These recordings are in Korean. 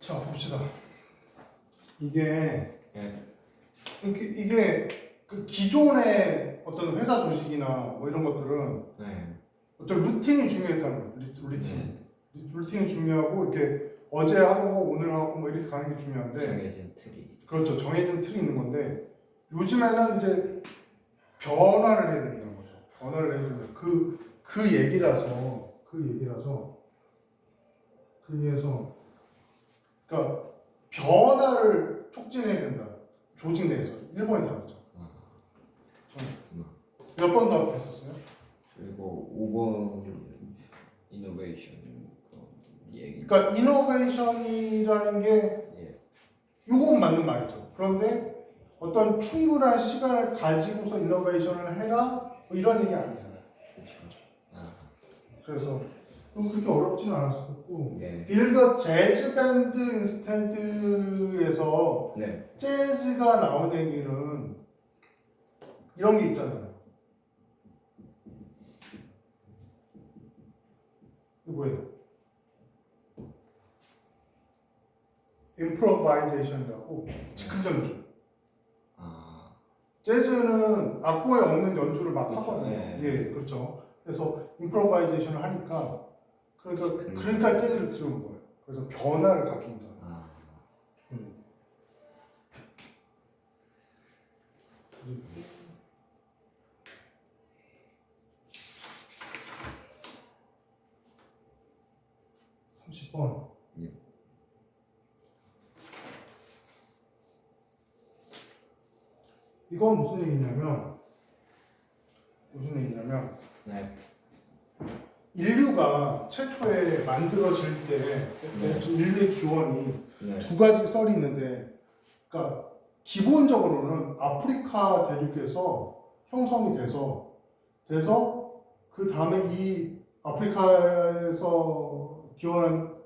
자, 봅시다. 이게 네. 그 기존의 어떤 회사 조직이나 뭐 이런 것들은 네. 어떤 루틴이 중요했다는 거예요. 루틴이 중요하고 이렇게 어제 하던 거 오늘 하고 뭐 이렇게 가는 게 중요한데 정해진 틀이. 그렇죠. 정해진 틀이 있는 건데 요즘에는 이제 변화를 해야 된다는 거죠. 변화를 해야 된다. 그 얘기라서 그러니까 변화를 촉진해야 된다. 조직 내에서 1번이 다르죠. 몇 번 더 했었어요? 그리고 5번 이노베이션 얘기. 그러니까 이노베이션이라는 게 예. 이건 맞는 말이죠. 그런데 어떤 충분한 시간을 가지고서 이노베이션을 해라 뭐 이런 얘기 아니잖아요. 그렇죠. 아. 그래서 그렇게 어렵지는 않았을 거고 네. 빌더 재즈 밴드 인스탠드에서 네. 재즈가 나온 얘기는 이런 게 있잖아요. 이거 뭐예요? 임프로바이제이션이라고 즉흥 연주. 아. 재즈는 악보에 없는 연주를 막 그렇죠. 하거든요. 네. 예, 그렇죠. 그래서 임프로바이제이션을 하니까 그러니까 재즈를 들은 거예요. 그래서 변화를 가져온다. 아. 30번. 예. 이건 무슨 얘기냐면 네. 인류가 최초에 만들어질 때 인류의 기원이 네. 두 가지 썰이 있는데 그러니까 기본적으로는 아프리카 대륙에서 형성이 돼서 그 다음에 이 아프리카에서 기원한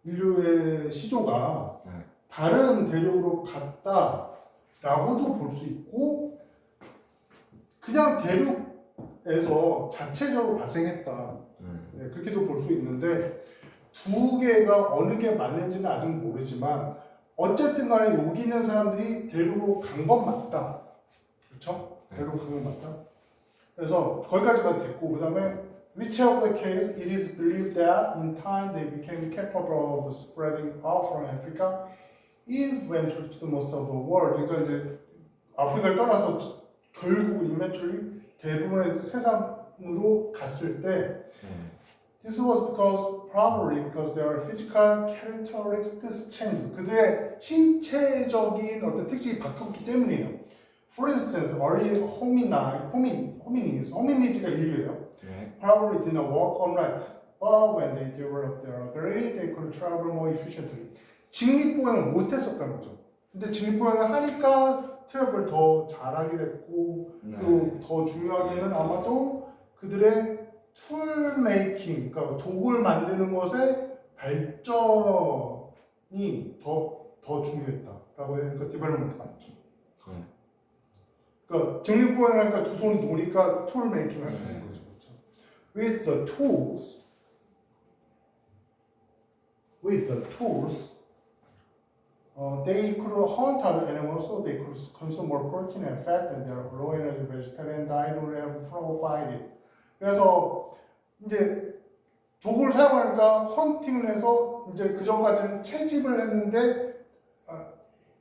인류의 시조가 네. 다른 대륙으로 갔다라고도 볼 수 있고 그냥 대륙에서 자체적으로 발생했다. 네, 그렇게도 볼 수 있는데 두 개가 어느 게 맞는지는 아직 모르지만 어쨌든 간에 여기 있는 사람들이 대륙으로 간 건 맞다. 그렇죠? 대륙으로 간 건 맞다. 그래서 거기까지가 됐고 그 다음에 whichever the case, it is believed that in time they became capable of spreading out from Africa eventually to the most of the world. 그러니까 이제 아프리카를 떠나서 결국 eventually 대부분의 세상으로 갔을 때 This was probably because their physical characteristics changed. 그들의 신체적인 어떤 특징이 바뀌었기 때문이에요. For instance, early hominids가 인류예요. 네. Probably did not walk upright, but when they developed their ability, they could travel more efficiently. 직립보행을 못했었다는 거죠. 근데 직립보행을 하니까 트래블을 더 잘하게 됐고 또 더 중요하게는 아마도 그들의 툴 메이킹, 그러니까 도구를 만드는 것에 발전이 더 중요했다라고 하니까 디벨롭먼트 맞죠. 그러니까 직립보행을 하니까 두 손이 노니까 툴 메이킹을 할 수 있는 거죠. 그렇죠? With the tools, they could hunt other animals, so they could consume more protein and fat than their low energy vegetarian diet would have provided. 그래서 이제 도구를 사용하니까 헌팅을 해서 이제 그 전까지는 채집을 했는데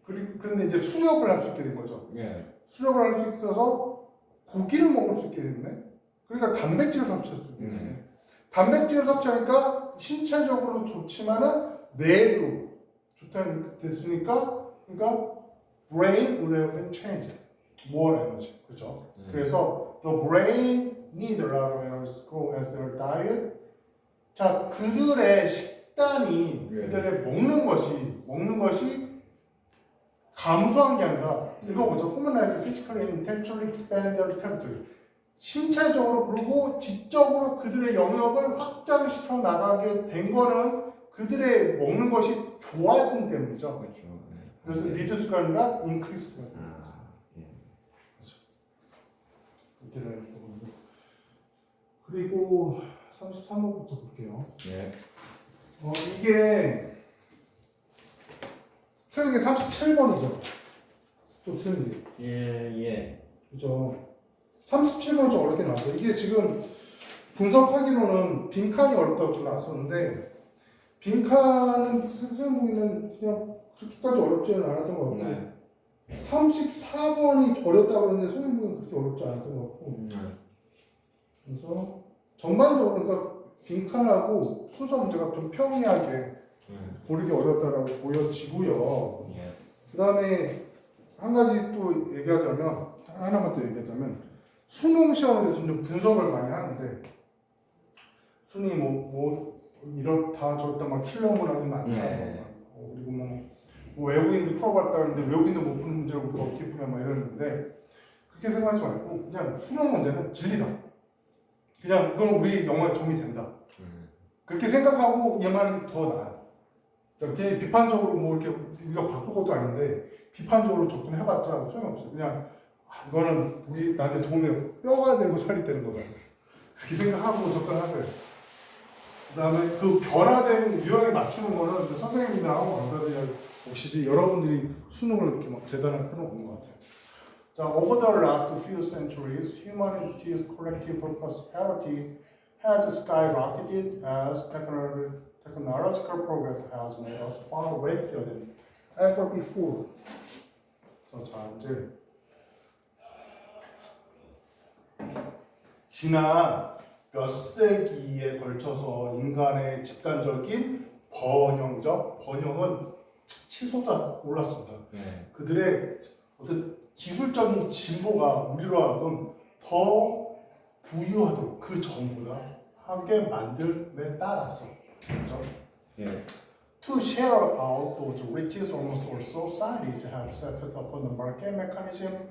그런데 이제 수렵을 할 수 있게 된 거죠. 예. 수렵을 할 수 있어서 고기를 먹을 수 있게 됐네. 그러니까 단백질을 섭취할 수 있게 됐네. 단백질을 섭취하니까 신체적으로 좋지만은 뇌도 좋다는 됐으니까 그러니까 brain would have been changed, more energy, 그렇죠? 그래서 the brain needs a lot of energy to grow as their diet. 자, 그들의 식단이 그들의 먹는 것이 감소한 게 아니라 읽어보죠. Humanized physically and intellectually expand their territory. 신체적으로 그리고 지적으로 그들의 영역을 확장시켜 나가게 된 거는 그들의 먹는 것이 좋아진 때문이죠. 그렇죠. 네. 그래서 reduce가 아니라 increase가 되는 거죠. 예. 이렇게 되는 거고. 그리고 33번부터 볼게요. 네. 이게 틀린 게 37번이죠. 또 틀린 게. 예. 그죠. 37번 좀 어렵게 나왔어요. 이게 지금 분석하기로는 빈칸이 어렵다고 좀 나왔었는데, 빈칸은 선생님 보기에는 그냥 그렇게까지 어렵지는 않았던 것 같고, 네. 34번이 어렵다고 그러는데 선생님 보기에는 그렇게 어렵지 않았던 것 같고, 그래서 전반적으로 그러니까 빈칸하고 순서 문제가 좀 평이하게 고르기 어렵다라고 보여지고요. 예. 그 다음에 한 가지 또 얘기하자면, 하나만 더 얘기하자면, 수능 시험에 대해서 좀 분석을 많이 하는데, 순위 뭐 이렇다 저렇다 막 킬러 문항이 많다. 네. 그리고 뭐 외국인들 풀어봤다 그러는데 외국인들 못 푸는 문제를 우리가 어떻게 푸냐 막 이러는데, 그렇게 생각하지 말고 그냥 수능 문제는 진리다. 그냥 이건 우리 영어에 도움이 된다. 그렇게 생각하고 이해하는 게 더 나아요. 그냥 비판적으로 뭐 이렇게 우리가 바꿀 것도 아닌데 비판적으로 접근해봤자 소용없어요. 그냥 이거는 우리 나한테 도움이 되고 뼈가 되고 살이 되는 거다. 그렇게 생각하고 접근하세요. 그 다음에 그 변화된 유형에 맞추는 거는 이제 선생님이랑 강사들이 몫이지 여러분들이 수능을 이렇게 막 재단할 필요는 없는 것 같아요. 자, over the last few centuries, humanity's collective prosperity has skyrocketed as technological progress has made us far wealthier than ever before. 자, 이제 지난 몇 세기에 걸쳐서 인간의 집단적인 번영은 치솟아 올랐습니다. 네. 그들의 어떤 기술적인 진보가 우리로 하여금 더 부유하도록 그 전보다 하게 만듦에 따라서 그렇죠? 예. To share out those riches almost all societies have set upon the market mechanism,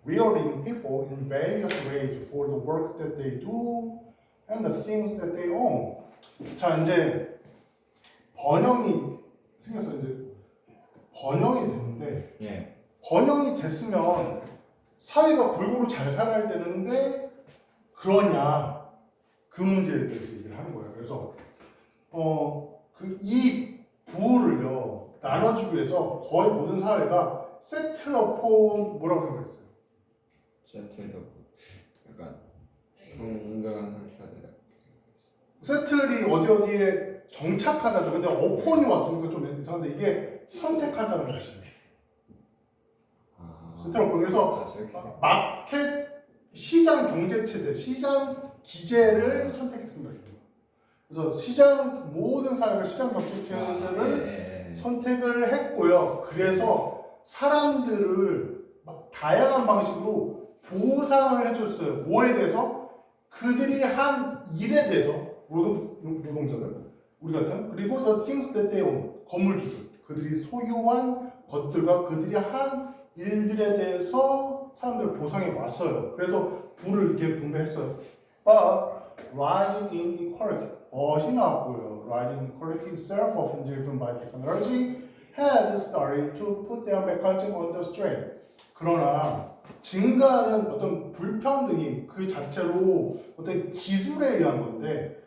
rewarding people in various ways for the work that they do and the things that they own. 자, 이제 번영이 생겨서 이제 번영이 되는데, 예. 번영이 됐으면 사회가 골고루 잘 살아야 되는데 그러냐, 그 문제에 대해서 얘기를 하는 거예요. 그래서 이 부를 나눠주기 위해서 거의 모든 사회가 세틀러폰 뭐라고 생각했어요? 세틀도 약간 동등한 상태다. 세틀이 어디에 정착하다죠. 근데 어폰이 왔으니까 좀 이상한데 이게 선택하다는 것이에요. 세틀러폰. 그래서 마켓 시장 경제 체제, 시장 기제를 선택했습니다. 그래서 시장 모든 사회가 시장 경제 체제를 선택을 했고요. 그래서 사람들을 막 다양한 방식으로 보상을 해줬어요. 뭐에 대해서? 그들이 한 일에 대해서 월급 노동자들, 우리 같은, 그리고 the things that they own, 건물주들, 그들이 소유한 것들과 그들이 한 일들에 대해서 사람들을 보상해 왔어요. 그래서 부를 이렇게 분배했어요. But rising inequality, 벗이 나왔고요. Rising inequality itself, often driven by technology, has started to put their mechanism under strain. 그러나 증가하는 어떤 불평등이 그 자체로 어떤 기술에 의한 건데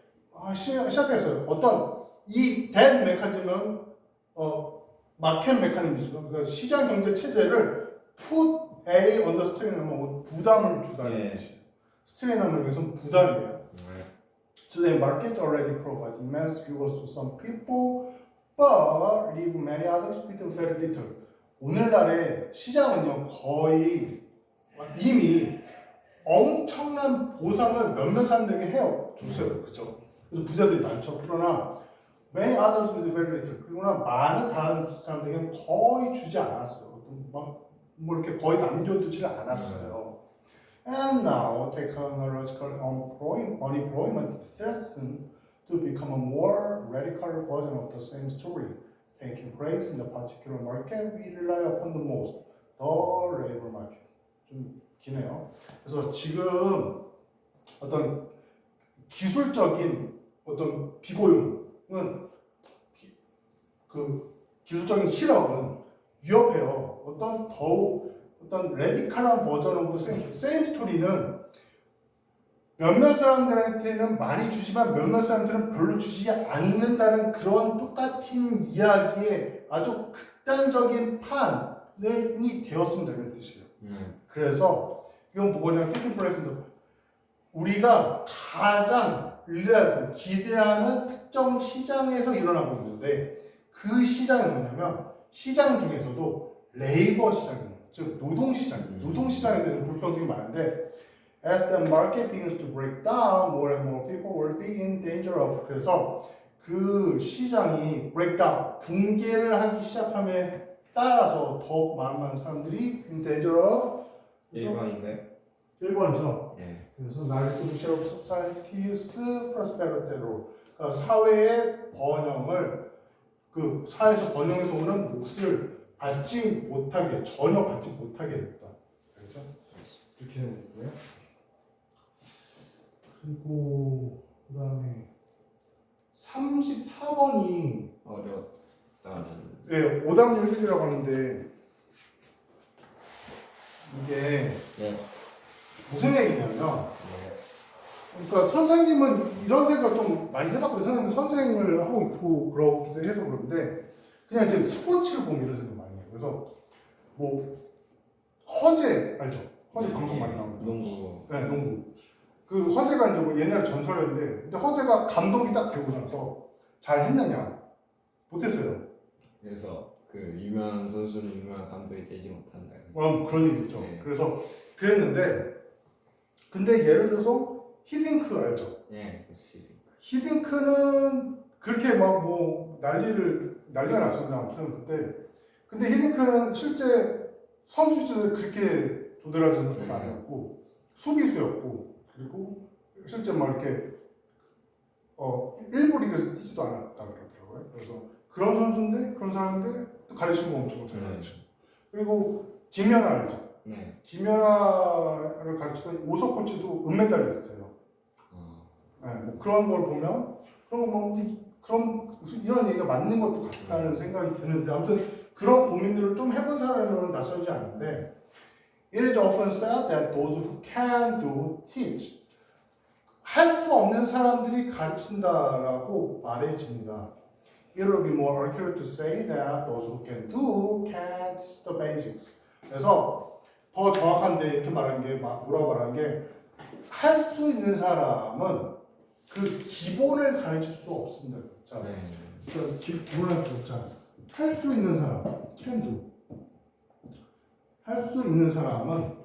시작했어요. 어떤 이 된 메커니즘은 마켓 메커니즘이죠. 그러니까 시장 경제 체제를 put A under strain 하면 부담을 주다는 뜻이에요. strain 하면 여기서는 부담이에요. Today market already provides immense rewards to some people, but leave many others with very little. 오늘날의 시장은요 거의 이미 엄청난 보상을 몇몇 사람들에게 줬어요. 그렇죠? 그래서 부자들이 많죠. 그러나 many others with very little. 그러나 많은 다른 사람들에게는 거의 주지 않았어요. 뭐 이렇게 거의 남겨두지를 않았어요. And now technological unemployment threatens to become a more radical version of the same story, taking place in the particular market we rely upon the most, the labor market. 좀 기네요. 그래서 지금 어떤 기술적인 어떤 비고용은 그 기술적인 실업은 위협해요. 어떤 레디컬한 버전 오브 세임 스토리는 몇몇 사람들한테는 많이 주지만 몇몇 사람들은 별로 주지 않는다는 그런 똑같은 이야기의 아주 극단적인 판이 되었습니다는 뜻이에요. 그래서 이건 뭐냐? 테이킹 플레이스인데 우리가 가장 기대하는 특정 시장에서 일어나고 있는데 그 시장이 뭐냐면 시장 중에서도 레이버 시장이에요. 즉 노동시장이에요. 노동시장에서 불평등이 많은데 As the market begins to break down, more and more people will be in danger of. 그래서 그 시장이 break down, 붕괴를 하기 시작함에 따라서 더 많은 사람들이 in danger of. 1번인가요? 1번이죠. 네. 그래서 나리스 쉐어 소사이티스 프로스페리티로 그러니까 사회의 번영을 그 사회에서 번영해서 오는 몫을 받지 못하게 전혀 받지 못하게 됐다. 그렇죠? 이렇게 되는 거고요. 그리고 그다음에 34번이 어렵다는. 예, 오답률이라고 하는데 이게 네. 무슨 얘기냐면 네. 그러니까 선생님은 이런 생각을 좀 많이 해봤거든요. 선생님은 선생을 하고 있고 그러기도 해서 그런데 그냥 이제 스포츠를 보면 이런 생각 많이 해요. 그래서 뭐 허재 알죠? 허재 방송 많이 나오는 거. 농구. 네, 농구. 그 허재가 이제 뭐 옛날에 전설이었는데 근데 허재가 감독이 딱 되고 나서 잘 했느냐? 못했어요. 그래서 그 유명한 선수는 유명한 감독이 되지 못한다. 그런 얘기 있죠. 네. 그래서 그랬는데 근데 예를 들어서 히딩크 알죠? 네, 그렇지. 히딩크는 그렇게 막 뭐 난리가 났었나 아무튼 그때 근데 히딩크는 실제 선수 시절에 그렇게 도드라지는 선수가 아니었고 수비수였고 그리고 실제 막 이렇게 일부 리그에서 뛰지도 않았다 그러더라고요. 그래서 그런 선수인데 그런 사람인데 또 가르치는 거 엄청 잘 가르치고 그리고 김연아 알죠? 네. 김연아를 가르치던 오석 코치도 은메달리스트예요. 네, 뭐 그런 걸 보면 그럼 이런 얘기가 맞는 것도 같다는 생각이 드는데 아무튼 그런 고민들을 좀 해본 사람은 낯설지 않은데 It is often said that those who can do teach. 할 수 없는 사람들이 가르친다라고 말해집니다. It will be more accurate to say that those who can do can teach the basics. 그래서 더 정확한데 이렇게 말하는 게 뭐라고 말하는 게 할 수 있는 사람은 그 기본을 가르칠 수 없습니다. 자, 네. 기본을 자, 할 수 있는 사람, can do. 할 수 있는 사람은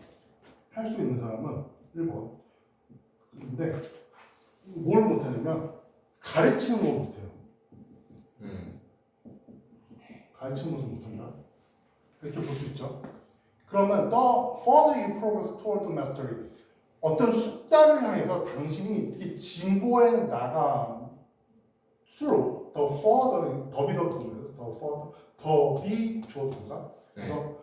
1번. 근데 뭘 못하냐면 가르치는 걸 못해요. 가르치는 것을 못한다. 이렇게 볼 수 있죠. 그러면 the further you progress toward mastery, 어떤 숙달을 향해서 당신이 이렇게 진보해 나갈수록 the further, 더비 주어 동사. 그래서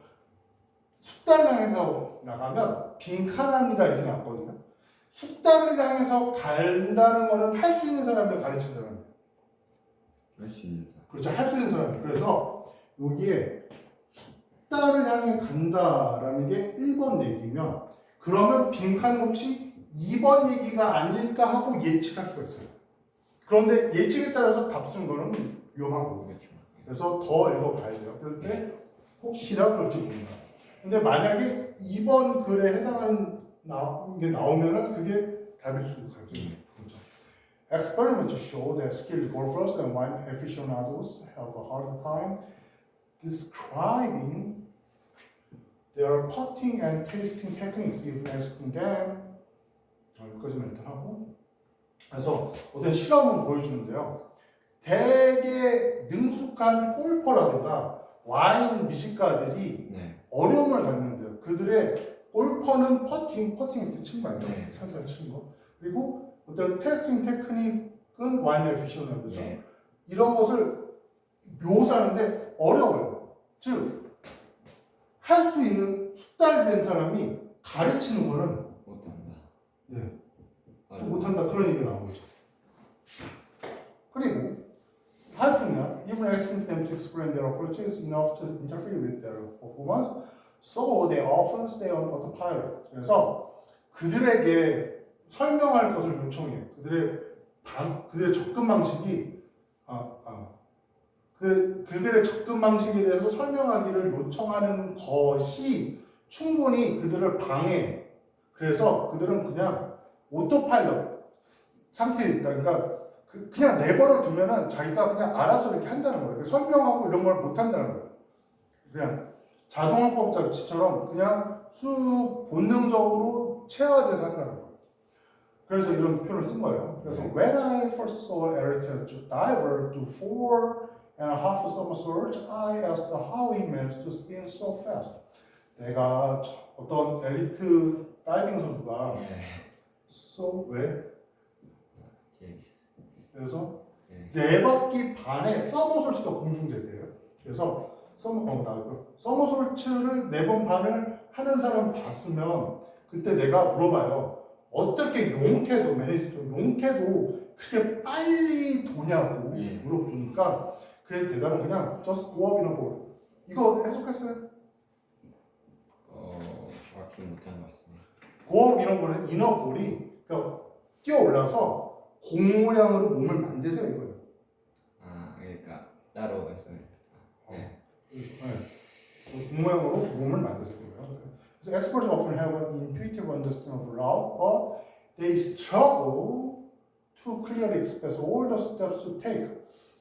숙달을 향해서 나가면 빈칸합니다 이렇게 나왔거든요. 숙달을 향해서 간다는 거는 할 수 있는 사람을 가르치는 사람이에요. 할 수 있는 사람. 그렇죠. 할 수 있는 사람. 그래서 여기에 숙달을 향해 간다라는 게 1번 얘기면 그러면 빈칸 없이 2번 얘기가 아닐까 하고 예측할 수가 있어요. 그런데 예측에 따라서 답 쓰는 거는 위험한 거고. 그렇죠. 그래서 더 읽어봐야 돼요. 그럴 때 혹시나 그럴지 모른다. 근데 만약에 2번 글에 해당하는 게 나오면은 그게 답일 수도 있어요. 그렇죠. Experiments show that skilled golfers and wine aficionados have a harder time describing their putting and tasting techniques if asking them. 여기까지만 일단 하고. 그래서 어떤 실험을 보여주는데요. 되게 능숙한 골퍼라든가 와인 미식가들이 어려움을 갖는데요. 그들의 골퍼는 퍼팅 이렇게 치는 거 아니죠? 살살 치는 거. 그리고 어떤 테스팅 테크닉은 와인 에피셔너드죠. 이런 것을 묘사하는데 어려워요. 즉 할 수 있는 숙달된 사람이 가르치는 거는 못한다. 또 못한다 그런 얘기가 나온 거죠. 그리고 하여튼요, even asking them to explain their approach is enough to interfere with their performance, so they often stay on autopilot. 그래서 그들에게 설명할 것을 요청해. 그들의 접근 방식이 그들의 접근 방식에 대해서 설명하기를 요청하는 것이 충분히 그들을 방해. 그래서 그들은 그냥 오토파일럿 상태에 있다. 그러니까 그냥 내버려 두면은 자기가 그냥 알아서 이렇게 한다는 거예요. 설명하고 이런 걸 못 한다는 거예요. 그냥 자동화법자처럼 그냥 쑥 본능적으로 체화돼서 한다는 거예요. 그래서 이런 표현을 쓴 거예요. 그래서 when I first saw Eric diver do 4.5 somersaults, I asked how he managed to spin so fast. 내가 어떤 엘리트 다이빙 선수가 왜? 그래서 네 바퀴 반에 서머솔츠가 공중제대예요. 그래서 서머솔츠를 4번 반을 하는 사람 봤으면 그때 내가 물어봐요. 어떻게 용케도 그렇게 빨리 도냐고 물어보니까 그의 대답은 그냥 just go up in a boat. 이거 해석했어요? 정확히 못한 것 같습니다. go up in a boat은 인어볼이 그러니까 끼어 올라서 공 모양으로 몸을 만드세요 이거예요. 그러니까 따로 해서. 공 모양으로 몸을 만드세요. So experts often have an intuitive understanding of route, but they struggle to clearly express all the steps to take.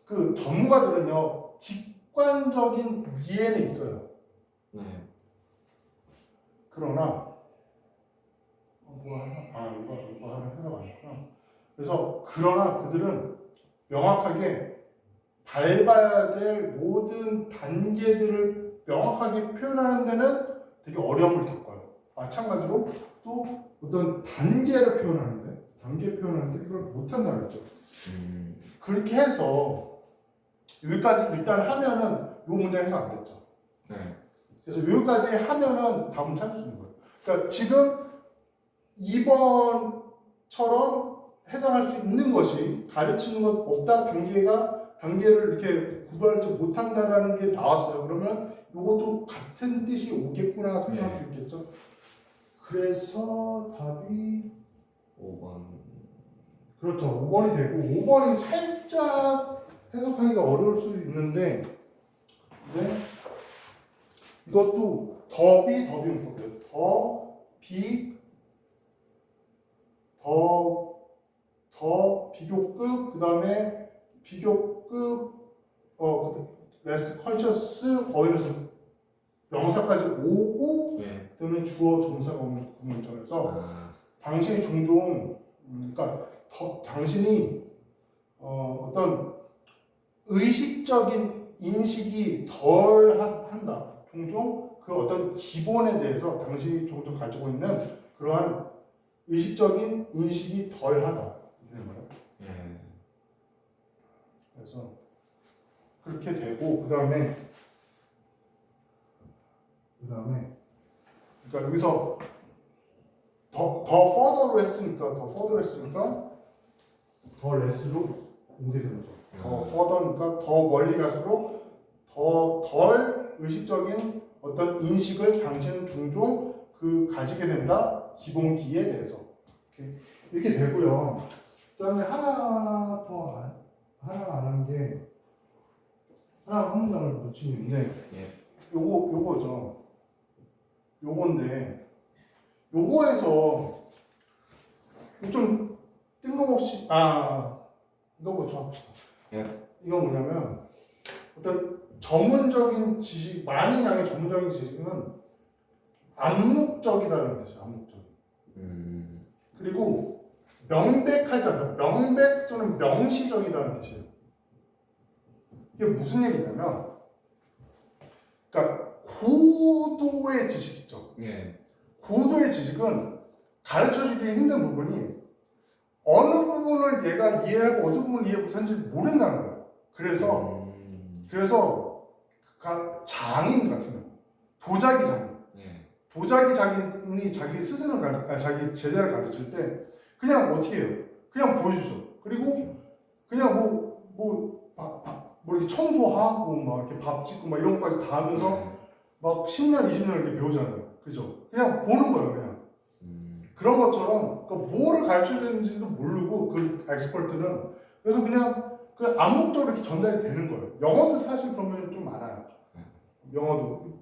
그 전문가들은요 직관적인 이해는 있어요. 그러나 이거 하나 해석 아니구나. 그래서 그러나 그들은 명확하게 밟아야 될 모든 단계들을 명확하게 표현하는 데는 되게 어려움을 겪어요. 마찬가지로 또 어떤 단계 표현하는데 이걸 못한다는 거죠. 그렇게 해서 여기까지 일단 하면은 이 문제 해석 안 됐죠. 그래서 여기까지 하면은 답은 찾을 수 있는 거예요. 그러니까 지금 2번처럼 해당할 수 있는 것이 가르치는 것 없다 단계를 이렇게 구별하지 못한다라는 게 나왔어요. 그러면 이것도 같은 뜻이 오겠구나 생각할 수 있겠죠. 그래서 답이 5번. 그렇죠. 5번이 되고 5번이 살짝 해석하기가 어려울 수 있는데 이것도 더비 문법이에요. 더 비교급 그다음에 비교급 레스 컨셔스 어휘에서 명사까지 오고 그다음에 주어 동사가 오는 구문점에서 당신이 종종 그러니까 당신이 어떤 의식적인 인식이 덜 한다. 종종 그 어떤 기본에 대해서 당신이 종종 가지고 있는 그러한 의식적인 인식이 덜하다. 그래서 그렇게 되고 그다음에 그러니까 여기서 더 further로 했으니까 더 less로 옮겨지는 거죠. 더 further니까 더 멀리 갈수록 더 덜 의식적인 어떤 인식을 당신은 종종 가지게 된다. 기본기에 대해서 이렇게 되고요. 그다음에 하나 안 한 게 하나 한 문장을 놓친 게 있는데 요거죠. 요건데 요거에서 좀 뜬금없이 이거부터 합시다. 이거 뭐냐면 어떤 전문적인 지식, 많은 양의 전문적인 지식은 암묵적이다라는 뜻이에요. 암묵적인. 그리고 명백하지 않다. 명백 또는 명시적이다는 뜻이에요. 이게 무슨 얘기냐면, 그러니까 고도의 지식 있죠. 고도의 지식은 가르쳐주기 힘든 부분이 어느 부분을 얘가 이해하고 어느 부분을 이해 못하는지 모른다는 거예요. 그래서 장인 같은 경우, 도자기 장인이 자기 스승을 자기 제자를 가르칠 때 그냥 어떻게 해요? 그냥 보여주죠. 그리고 그냥 이렇게 청소하고 막 이렇게 밥 짓고 막 이런 것까지 다 하면서 막 10년, 20년 이렇게 배우잖아요. 그죠? 그냥 보는 거예요, 그냥. 그런 것처럼 뭐를 가르쳐 주는지도 모르고 그 엑스퍼트는 그래서 그냥 그 암묵적으로 이렇게 전달이 되는 거예요. 영어도 사실 그런 면이 좀 많아요. 영어도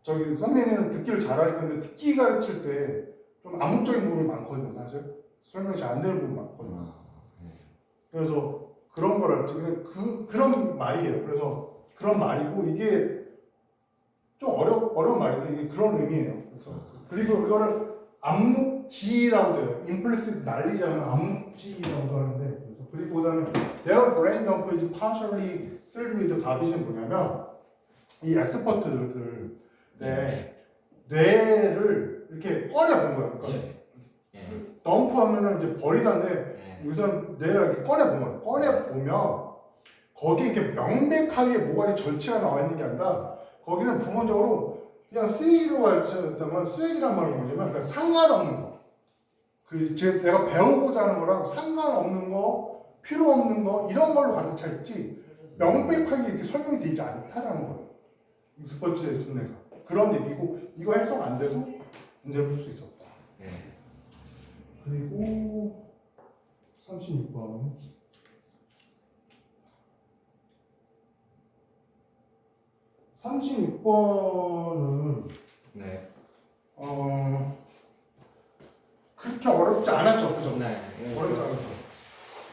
저기 선생님은 듣기를 잘하니까 근데 듣기 가르칠 때 좀 암묵적인 부분이 많거든요. 사실 설명이 잘 안 되는 부분이 많거든요. 그래서 그런 걸 알지. 그런 말이에요. 그래서 그런 말이고 이게 좀 어려운 말인데 이게 그런 의미예요. 그래서 그리고 이거를 암묵지라고 돼요. implicit knowledge는 암묵지라고도 하는데 그래서 그리고 그다음에 their brain dump is partially filled with garbage는 뭐냐면 이 엑스퍼트들 뇌를 이렇게 꺼내본 거예요. 그러니까 덤프하면은 이제 버리다인데 여기서는 뇌를 이렇게 꺼내본 거예요. 꺼내보면 거기에 이렇게 명백하게 뭐가 이 절치가 나와 있는 게 아니라 거기는 부분적으로 그냥 쓰레기로 가르쳤다면 쓰레기란 말은 뭐냐면 그러니까 상관없는 거. 내가 배우고자 하는 거랑 상관없는 거, 필요 없는 거 이런 걸로 가득 차 있지 명백하게 이렇게 설명이 되지 않다라는 거예요. 스포츠의 두뇌가 그런 얘기고 이거 해석 안 돼도 문제를 풀 수 있었다. 그리고 36번. 그렇게 어렵지 않았죠, 그죠?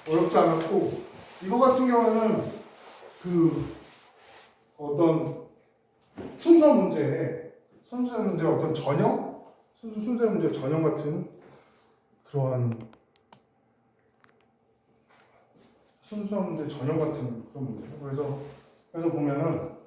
어렵지 않았고 이거 같은 경우는 그 어떤 순서 문제 어떤 전형 순서 문제 전형 같은 그러한 순서 문제 전형 같은 그런 문제죠. 그래서 보면은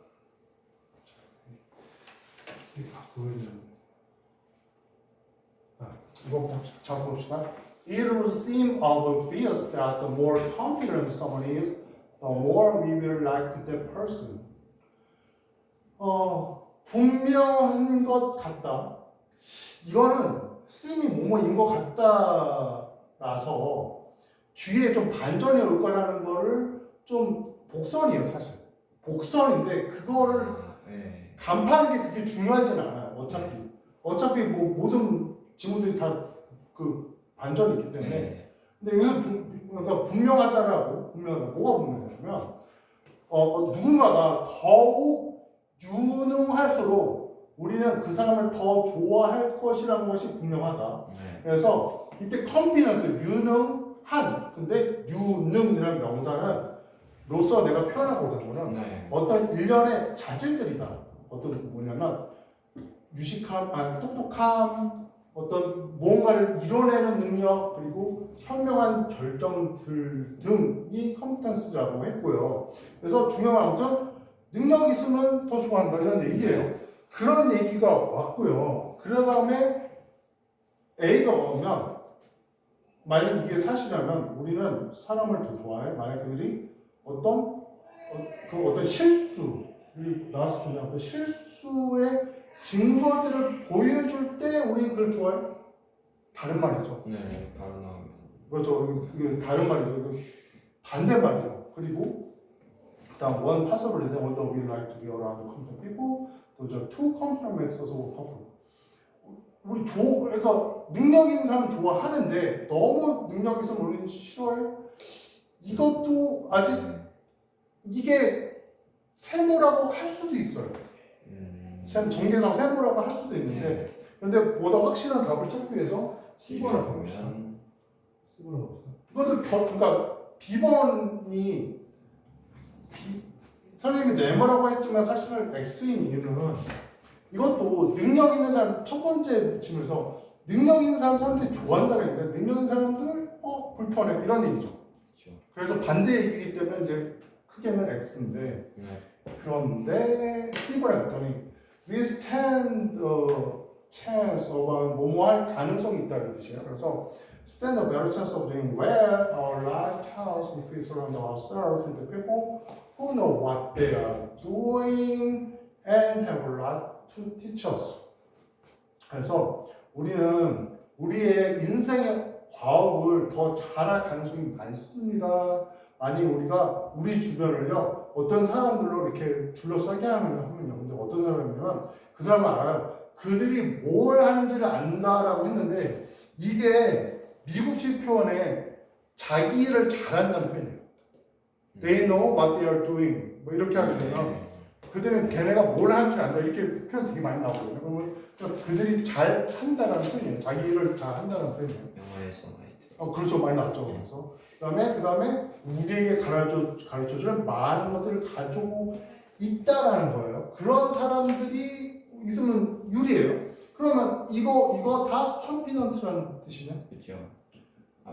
이거부터 잡아봅시다. It would seem obvious that the more confident someone is, the more we will like that person. 분명한 것 같다. 이거는 seem이 뭐뭐인 것 같다라서 뒤에 좀 반전이 올 거라는 거를 좀 복선이에요, 사실. 복선인데 그거를 간파하는 게 그게 중요하진 않아요. 어차피 뭐 모든 지문들이 다 그 반전이 있기 때문에. 근데 여기서 그러니까 분명하다라고 뭐가 분명하냐면 누군가가 더욱 유능할수록 우리는 그 사람을 더 좋아할 것이라는 것이 분명하다. 그래서 이때 confident 유능한 근데 유능이라는 명사는 로서 내가 표현하고자 하는 거는 어떤 일련의 자질들이다. 어떤 뭐냐면 유식함, 똑똑함, 어떤 뭔가를 이뤄내는 능력 그리고 현명한 결정들 등이 컴피턴스라고 했고요. 그래서 중요한 것은 능력이 있으면 더 좋아한다 이런 얘기예요. 그런 얘기가 왔고요. 그 다음에 A가 오면 만약 이게 사실이라면 우리는 사람을 더 좋아해. 만약 그들이 어떤 실수를 나왔을 텐데 어떤 실수의 증거들을 보여줄 때 우리 그걸 좋아해? 다른 말이죠. 바로 나오면. 그렇죠. 그게 다른 말이죠. 반대말이죠. 그리고 일단 one possibility that we like to be around competent people, 또 two competent makes us all powerful. 그러니까 능력 있는 사람 좋아하는데 너무 능력 있으면 우리는 싫어해. 이것도 아직 이게 세모라고 할 수도 있어요. 정계상 세모라고 할 수도 있는데, 근데 보다 확실한 답을 찾기 위해서 C번을 가봅시다. 이것도 그러니까 B번이 선생님이 네모라고 했지만 사실은 X인 이유는 이것도 능력 있는 사람 첫 번째 질문에서 능력 있는 사람들이 좋아한다는 얘기인데 능력 있는 사람들 불편해 이런 얘기죠. 그래서 반대 얘기이기 때문에 이제 크게는 X인데 그런데 C번에 갔더니 we stand a chance of 뭐뭐 할 가능성이 있다는 뜻이에요. 그래서 stand a better chance of doing well our lifestyles if we surround ourselves with the people who know what they are doing and have a lot to teach us. 그래서 우리는 우리의 인생의 과업을 더 잘할 가능성이 많습니다. 만약 우리가 우리 주변을요 어떤 사람들로 이렇게 둘러싸게 하면요. 근데 어떤 사람이냐면 그 사람은 알아요. 그들이 뭘 하는지를 안다라고 했는데 이게 미국식 표현에 자기 일을 잘한다는 표현이에요. They know what they are doing. 뭐 이렇게 하게 되면 그들은 걔네가 뭘 하는지 안다. 이렇게 표현 되게 많이 나오거든요. 그러면 그들이 잘 한다는 표현이에요. 자기 일을 잘 한다는 표현이에요. 영화에서 많이 그렇죠. 많이 나왔죠. 그래서 그다음에 우리에게 가르쳐주는 많은 것들을 가지고 있다라는 거예요. 그런 사람들이 있으면 유리해요. 그러면 이거 다 confident라는 뜻이네. 그렇죠.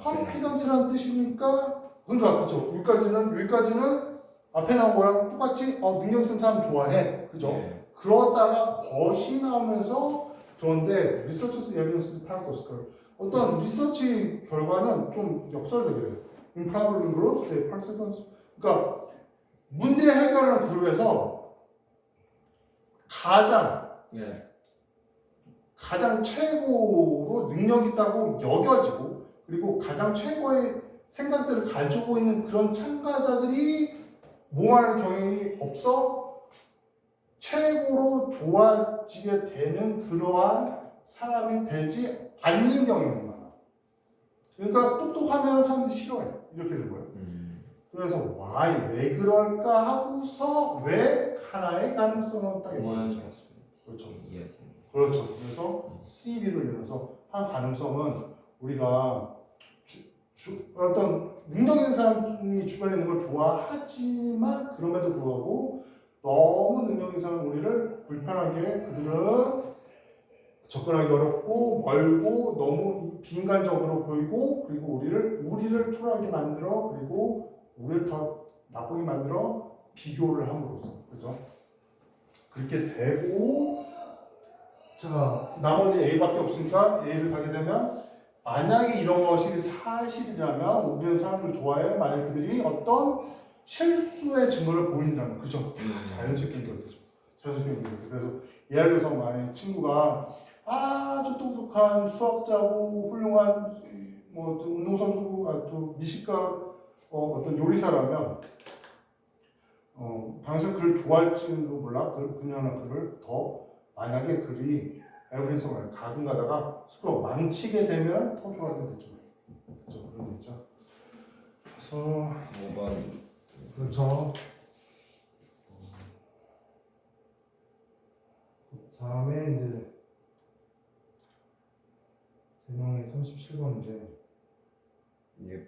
confident라는 뜻이니까 그러니까 그렇죠. 여기까지는 앞에 나온 거랑 똑같이 능력 있는 사람 좋아해. 그죠? 네. 그러다가 벗이 나오면서 그런데 리서치스 에비던스 파라도스컬 어떤 리서치 결과는 좀 역설적이에요. improbable growth, the perseverance. 그러니까 문제 해결하는 그룹에서 가장 최고로 능력 있다고 여겨지고 그리고 가장 최고의 생각들을 가지고 있는 그런 참가자들이 뭐하는 경향이 없어 최고로 좋아지게 되는 그러한 사람이 되지 않는 경향이 많아. 그러니까 똑똑하면 사람들이 싫어해. 이렇게 된 거예요. 그래서 why 왜 그럴까 하고서 왜 하나의 가능성은 딱 좋았습니다. 그렇죠. 이해하시는. 그렇죠. 그래서 CB를 이용해서 한 가능성은 우리가 어떤 능력 있는 사람이 주변에 있는 걸 좋아하지만 그럼에도 불구하고 너무 능력 있는 사람은 우리를 불편하게 그들은 접근하기 어렵고 멀고 너무 비인간적으로 보이고 그리고 우리를 초라하게 만들어 그리고 우리를 더 나쁘게 만들어 비교를 함으로써 그죠? 그렇게 되고 자 나머지 A밖에 없으니까 A를 가게 되면 만약에 이런 것이 사실이라면 우리는 사람을 좋아해 만약 그들이 어떤 실수의 증거를 보인다면 그죠? 자연스럽게 연결되죠. 자연스럽게 연결되죠. 그래서 예를 들어서 만약 친구가 아주 똑똑한 수학자고 훌륭한 뭐 운동선수고 또 미식가 어떤 요리사라면 당신 그를 좋아할지도 몰라 그녀는 그를 더 만약에 그리 에브린성을 가끔 가다가 스스로 망치게 되면 더 좋아하게 되죠. 그렇죠. 그런 게 있죠. 그래서 5번이 그렇죠. 다음에 이제 대명의 37번인데 예.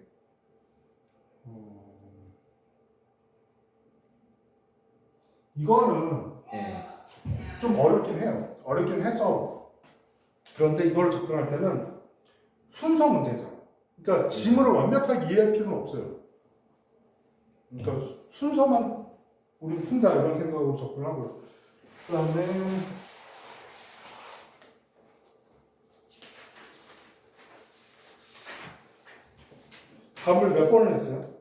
이거는 네. 좀 어렵긴 해요. 어렵긴 해서 그런데 이걸 접근할 때는 순서 문제죠. 그러니까 지문을 완벽하게 이해할 필요는 없어요. 그러니까 순서만 우리 푼다 이런 생각으로 접근하고요. 그 다음에 답을 몇 번을 했어요?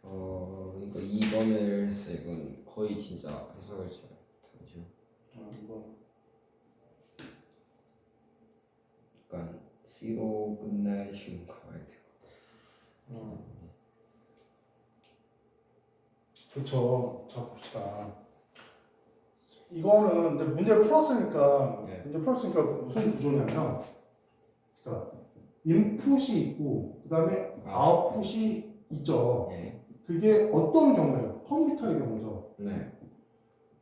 이거 2번을 했어요. 이건 거의 진짜 해석을 잘 못하죠. 이번 약간 C로 끝나시는 거 같아요. 그렇죠. 자 봅시다. 이거는 근데 문제를 풀었으니까 네. 무슨 구조냐면, 그러니까 인풋이 있고 그 다음에 아웃풋이 있죠. 네. 그게 어떤 경우예요? 컴퓨터의 경우죠. 네.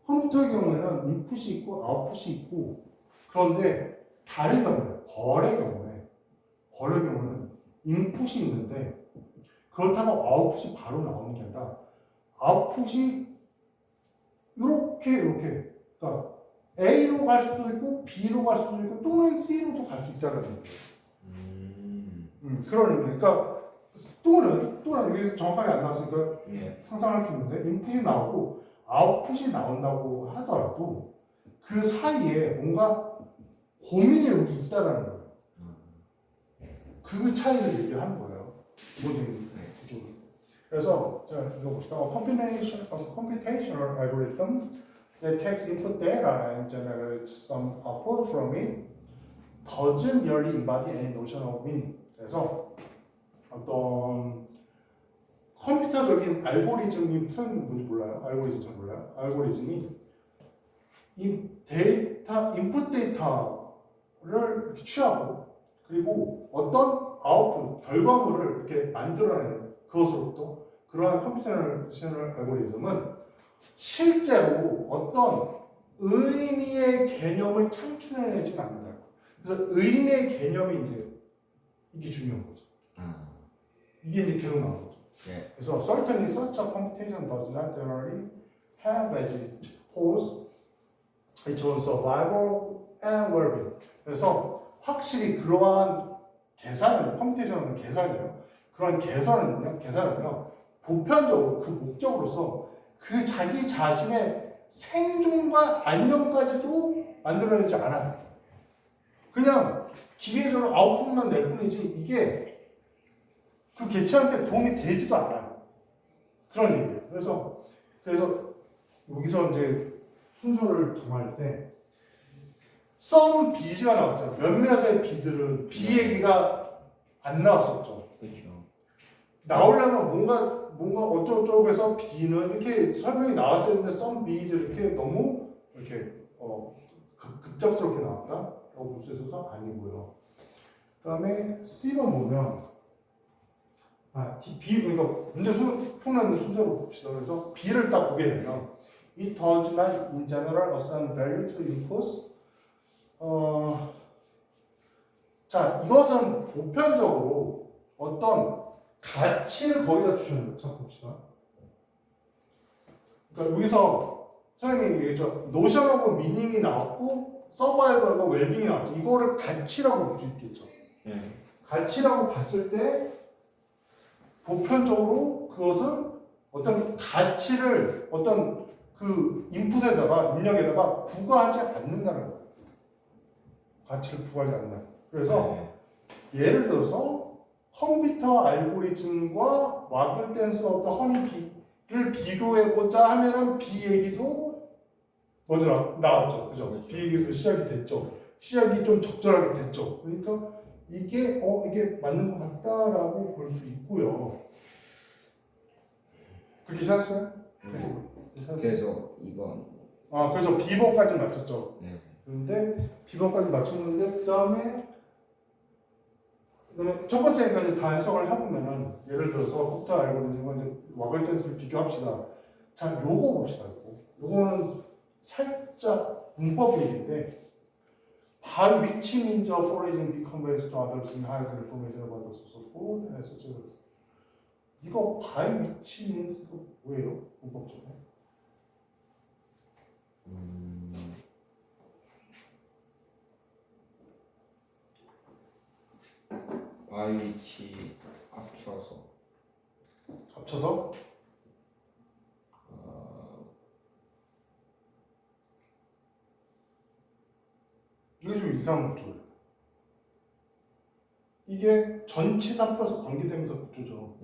컴퓨터의 경우에는 인풋이 있고 아웃풋이 있고 그런데 다른 경우에 벌의 경우는 인풋이 있는데 그렇다고 아웃풋이 바로 나오는 게 아니라 아웃풋이 이렇게 그러니까 A로 갈 수도 있고 B로 갈 수도 있고 또는 C로도 갈 수 있다는 거예요. 그런 의미. 그러니까 또는 여기 정확하게 안 나왔으니까 상상할 수 있는데 인풋이 나오고 아웃풋이 나온다고 하더라도 그 사이에 뭔가 고민이 여기 있다라는 거예요. 그 차이를 얘기하는 거예요. 기본적인 구조. 그래서 자 읽어봅시다. Computational algorithm that takes input data and generates some output from it doesn't merely embody any notion of meaning. 그래서 어떤 컴퓨터적인 알고리즘이 무슨 뭔지 몰라요? 알고리즘 잘 몰라요? 알고리즘이 인풋 데이터를 이렇게 취하고 그리고 어떤 아웃풋 결과물을 이렇게 만들어내는 그것으로부터 그러한 컴퓨테이셔널 알고리즘은 실제로 어떤 의미의 개념을 창출해내지는 않는다. 그래서 의미의 개념이 이제 이게 중요한 거죠. 이게 이제 계속 나오는 거죠. 네. 그래서 certainly such a computation does not generally have as its pose its own survival and well-being. 그래서 확실히 그러한 계산은 컴퓨테이션은 계산이에요. 그런 계산은요 보편적으로 그 목적으로서 그 자기 자신의 생존과 안녕까지도 만들어내지 않아요. 그냥 기계적으로 아웃풋만 낼 뿐이지 이게 그 개체한테 도움이 되지도 않아요. 그런 얘기예요. 그래서 여기서 이제 순서를 정할 때 some B가 나왔잖아요. 몇몇의 B들은 B 얘기가 안 나왔었죠. 그렇죠. 나오려면 뭔가 어쩌고저쩌고 해서 B는 이렇게 설명이 나왔어야 했는데 some B's 이렇게 너무 이렇게 급작스럽게 나왔다라고 볼 수 있어서 아니고요. 그 다음에 C번 보면 B 그러니까 문제 푸는 순서로 봅시다. 그래서 B를 딱 보게 되면 it does not in general assign value to inputs. 자 이것은 보편적으로 어떤 가치를 거기다 주시는 거예요. 자 봅시다. 그러니까 여기서 선생님이 얘기했죠. 노션하고 미닝이 나왔고 서바이벌과 웰빙이 나왔죠. 이거를 가치라고 볼 수 있겠죠. 가치라고 봤을 때 보편적으로 그것은 어떤 가치를 어떤 그 인풋에다가 입력에다가 부과하지 않는다는 거예요. 가치를 부과하지 않는다. 그래서 예를 들어서 컴퓨터 알고리즘과 와글 댄스 오브 더 허니비를 비교해보자 하면은 B 얘기도 먼저 나왔죠. 그죠? B 얘기도 시작이 됐죠. 시작이 좀 적절하게 됐죠. 그러니까 이게 맞는 것 같다라고 볼 수 있고요. 그렇게 생각했어요? 그래서 이번 그래서 B번까지 맞췄죠. 네. 그런데 B번까지 맞췄는데 그 다음에 첫 번째까지 다 해석을 해보면은 예를 들어서 컴퓨터 알고리즘과 이제 와글 댄스를 비교합시다. 자, 요거 봅시다. 요거는 살짝 문법 얘기인데 by which means of origin be conveys to others in higher information about the source of food and such as 이거 by which means 뭐예요? 문법적으로 바이치 합쳐서 이게 좀 이상한 구조예요. 이게 전치사 플러스 관계되면서 구조죠.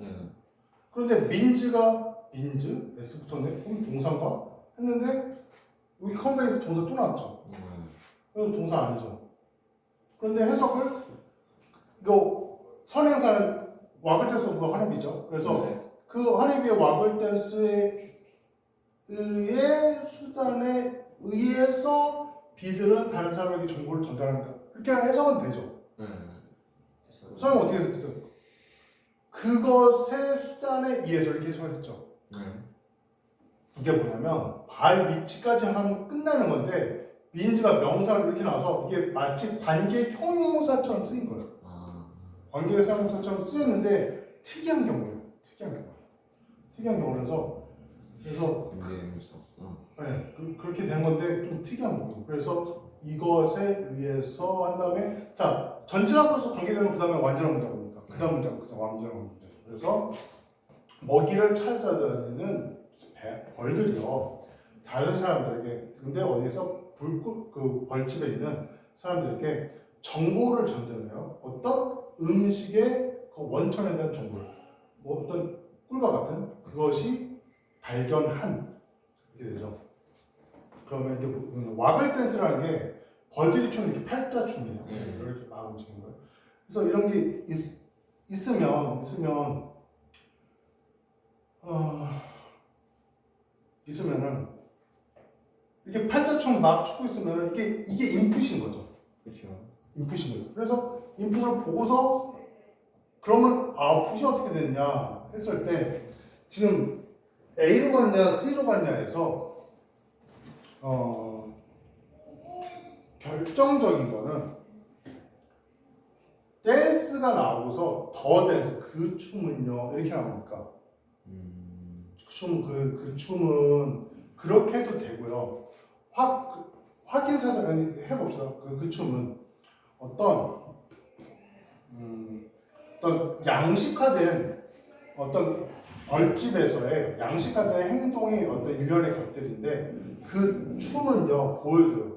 그런데 민즈가 S부터네? 그럼 동사인가? 했는데 여기 컨베이스 동사 또 나왔죠. 그래서 동사 아니죠. 그런데 해석을 이거 선행사는 와글 댄스가 하늘비죠. 그래서 그 하늘비의 와글 댄스의 수단에 의해서 비들은 다른 사람에게 정보를 전달합니다. 이렇게 해석은 되죠. 설명 어떻게 했어요? 그것의 수단에 의해서 이렇게 해석을 했죠. 이게 뭐냐면 by which까지 하면 끝나는 건데 민즈가 명사로 이렇게 나와서 이게 마치 관계 형용사처럼 쓰인 거예요. 관계 형용사처럼 쓰였는데 특이한 경우예요. 특이한 경우라서 그래서 그렇게 된 건데 좀 특이한 거예요. 그래서 이것에 의해서 한 다음에 자 전체적으로서 관계되면 그 다음에 완전한 문장이니까 그 다음 문장 완전한 문장. 그래서 먹이를 찾아다니는 벌들이요 다른 사람들에게 근데 어디서 그 벌집에 있는 사람들에게 정보를 전달해요. 어떤 음식의 그 원천에 대한 정보를 뭐 어떤 꿀과 같은 그것이 발견한 이렇게 되죠. 그러면 이제 와글 댄스라는 게 벌들이 추는 이렇게 팔자춤이에요. 이렇게 막 움직이는 거예요. 그래서 이런 게 있으면은 이렇게 팔자춤 막 추고 있으면 이게 인풋인 거죠. 그렇죠. 인풋인 거죠. 그래서 인풋을 보고서 그러면 아웃풋이 어떻게 되느냐 했을 때 지금 A로 갔냐 C로 갔냐에서 결정적인 거는 댄스가 나오고서 더 댄스 그 춤은요 이렇게 나오니까 그 춤은 그렇게 해도 되고요. 확인 사실 해봅시다. 그 춤은 어떤 양식화된 어떤 벌집에서의 양식화된 행동의 어떤 일련의 것들인데 그 춤은요 보여줘요.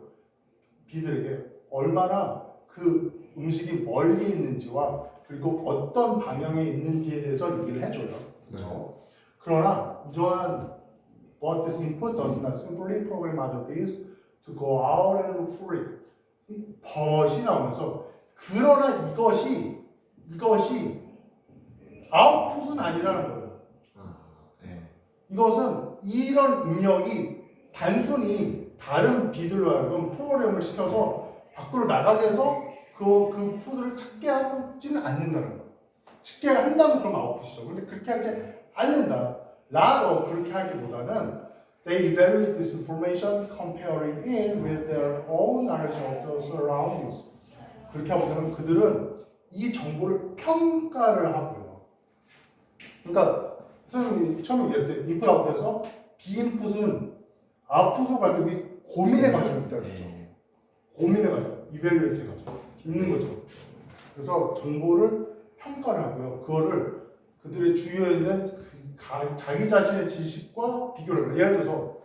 비들에게 얼마나 그 음식이 멀리 있는지와 그리고 어떤 방향에 있는지에 대해서 얘기를 해줘요. 그렇죠? 그러나 이러한 But this input does not simply program other bees to go out and look for it. 이 벗이 나오면서 그러나 이것이 아웃풋은 아니라는 거예요. 이것은 이런 입력이 단순히 다른 비들로 하여금 프로그램을 시켜서 밖으로 나가게 해서 그 푸드를 찾게 하지는 않는다는 거예요. 찾게 한다면 그럼 아웃풋이죠. 근데 그렇게 하지 않는다. 라도 그렇게 하기보다는 they evaluate this information comparing it with their own knowledge of the surroundings. 그렇게 하고서는 그들은 이 정보를 평가를 하고요. 그러니까 선생님이 처음에 얘기할 때 인풋 아웃에서 비인풋은 아웃풋으로 갈 때 고민의 과정이 있다 그랬죠. 고민의 과정, evaluate 과정 있는 거죠. 그래서 정보를 평가를 하고요. 그거를 그들의 주위에 있는 자기 자신의 지식과 비교를 해요. 예를 들어서